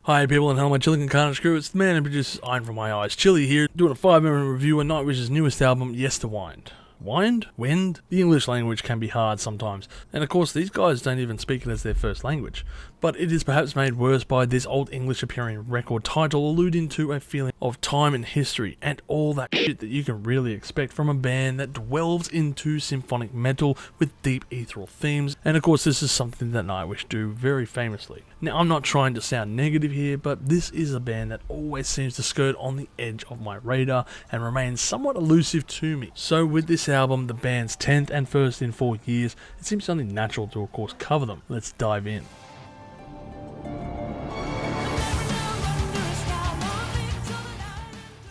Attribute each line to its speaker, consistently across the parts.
Speaker 1: Hi people, and hello my chilling and carnage crew, it's the man and producer Iron from My Eyes Chili here, doing a 5-minute review of Nightwish's newest album, Yesterwynde. Wind? The English language can be hard sometimes, and of course these guys don't even speak it as their first language. But it is perhaps made worse by this old English appearing record title alluding to a feeling of time and history and all that shit that you can really expect from a band that delves into symphonic metal with deep ethereal themes, and of course this is something that Nightwish do very famously. Now I'm not trying to sound negative here, but this is a band that always seems to skirt on the edge of my radar and remains somewhat elusive to me. So with this album, the band's 10th and first in 4 years, it seems only natural to of course cover them. Let's dive in.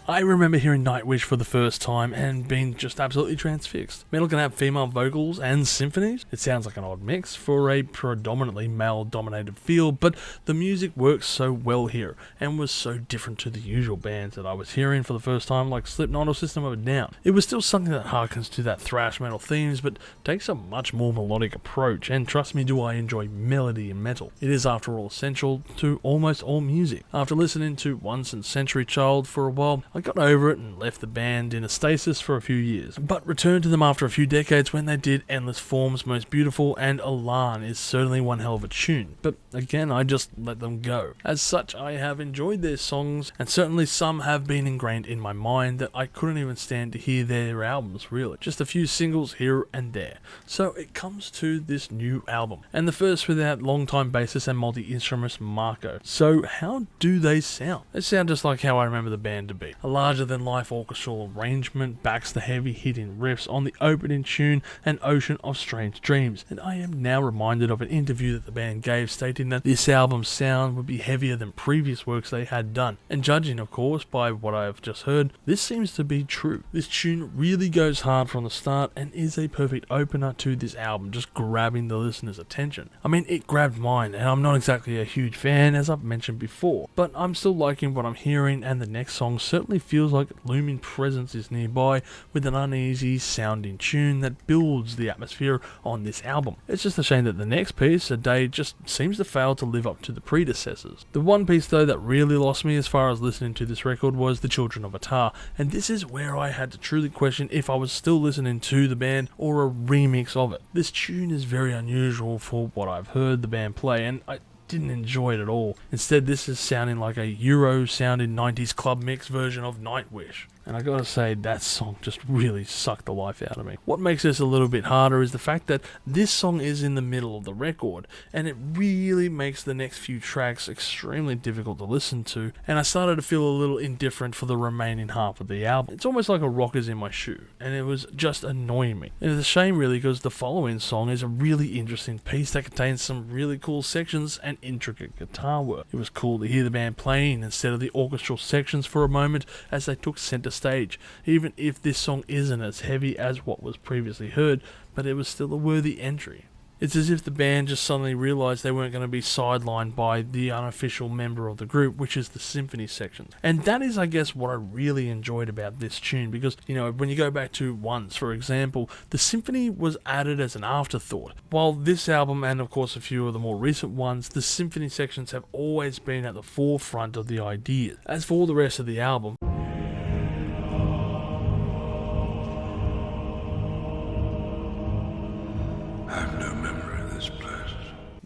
Speaker 1: I remember hearing Nightwish for the first time and being just absolutely transfixed. Metal can have female vocals and symphonies. It sounds like an odd mix for a predominantly male-dominated field, but the music works so well here and was so different to the usual bands that I was hearing for the first time, like Slipknot or System of a Down. It was still something that harkens to that thrash metal themes, but takes a much more melodic approach, and trust me, do I enjoy melody in metal. It is after all essential to almost all music. After listening to Once and Century Child for a while, I got over it and left the band in a stasis for a few years, but returned to them after a few decades when they did Endless Forms Most Beautiful, and Alarm is certainly one hell of a tune, but again I just let them go. As such, I have enjoyed their songs, and certainly some have been ingrained in my mind that I couldn't even stand to hear their albums really, just a few singles here and there. So it comes to this new album, and the first without longtime bassist and multi-instrumentalist Marco. So how do they sound? They sound just like how I remember the band to be. A larger-than-life orchestral arrangement backs the heavy-hitting riffs on the opening tune, An Ocean of Strange Dreams, and I am now reminded of an interview that the band gave stating that this album's sound would be heavier than previous works they had done, and judging of course by what I have just heard, this seems to be true. This tune really goes hard from the start and is a perfect opener to this album, just grabbing the listener's attention. I mean, it grabbed mine, and I'm not exactly a huge fan as I've mentioned before, but I'm still liking what I'm hearing, and the next song certainly feels like a looming presence is nearby with an uneasy sounding tune that builds the atmosphere on this album. It's just a shame that the next piece, A Day, just seems to fail to live up to the predecessors. The one piece though that really lost me as far as listening to this record was The Children of Atar, and this is where I had to truly question if I was still listening to the band or a remix of it. This tune is very unusual for what I've heard the band play, and I didn't enjoy it at all. Instead, this is sounding like a Euro-sounding 90s club mix version of Nightwish. And I gotta say, that song just really sucked the life out of me. What makes this a little bit harder is the fact that this song is in the middle of the record, and it really makes the next few tracks extremely difficult to listen to, and I started to feel a little indifferent for the remaining half of the album. It's almost like a rock is in my shoe, and it was just annoying me. And it's a shame really, because the following song is a really interesting piece that contains some really cool sections and intricate guitar work. It was cool to hear the band playing instead of the orchestral sections for a moment as they took center stage, even if this song isn't as heavy as what was previously heard, but it was still a worthy entry. It's as if the band just suddenly realised they weren't going to be sidelined by the unofficial member of the group, which is the symphony section. And that is, I guess, what I really enjoyed about this tune, because, you know, when you go back to Once, for example, the symphony was added as an afterthought. While this album, and of course a few of the more recent ones, the symphony sections have always been at the forefront of the ideas. As for the rest of the album,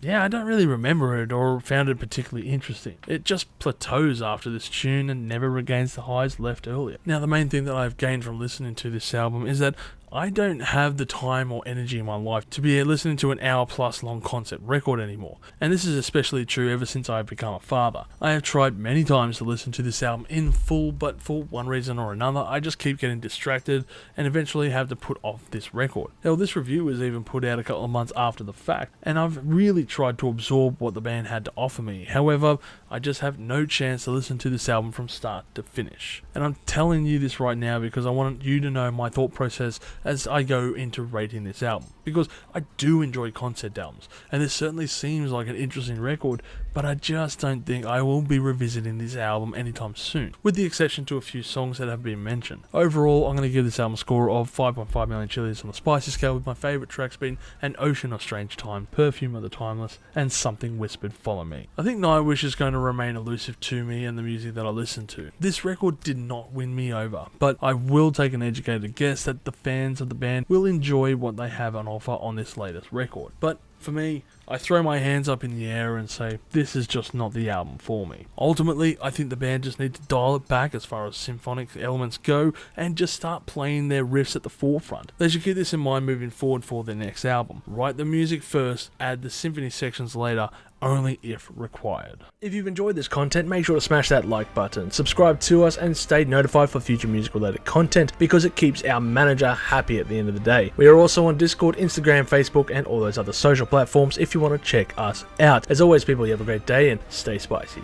Speaker 1: yeah, I don't really remember it or found it particularly interesting. It just plateaus after this tune and never regains the highs left earlier. Now, the main thing that I've gained from listening to this album is that I don't have the time or energy in my life to be listening to an hour-plus long concept record anymore, and this is especially true ever since I've become a father. I have tried many times to listen to this album in full, but for one reason or another, I just keep getting distracted and eventually have to put off this record. Hell, this review was even put out a couple of months after the fact, and I've really tried to absorb what the band had to offer me. However, I just have no chance to listen to this album from start to finish. And I'm telling you this right now because I want you to know my thought process as I go into rating this album, because I do enjoy concept albums, and this certainly seems like an interesting record, but I just don't think I will be revisiting this album anytime soon, with the exception to a few songs that have been mentioned. Overall, I'm going to give this album a score of 5.5 million chilies on the spicy scale, with my favourite tracks being An Ocean of Strange Time, Perfume of the Timeless, and Something Whispered Follow Me. I think Nightwish is going to remain elusive to me and the music that I listen to. This record did not win me over, but I will take an educated guess that the fans of the band will enjoy what they have on offer on this latest record. But for me, I throw my hands up in the air and say, this is just not the album for me. Ultimately, I think the band just need to dial it back as far as symphonic elements go and just start playing their riffs at the forefront. They should keep this in mind moving forward for their next album. Write the music first, add the symphony sections later, only if required.
Speaker 2: If you've enjoyed this content, make sure to smash that like button, subscribe to us, and stay notified for future music related content, because it keeps our manager happy at the end of the day. We are also on Discord, Instagram, Facebook, and all those other social platforms if you want to check us out. As always, people, you have a great day and stay spicy.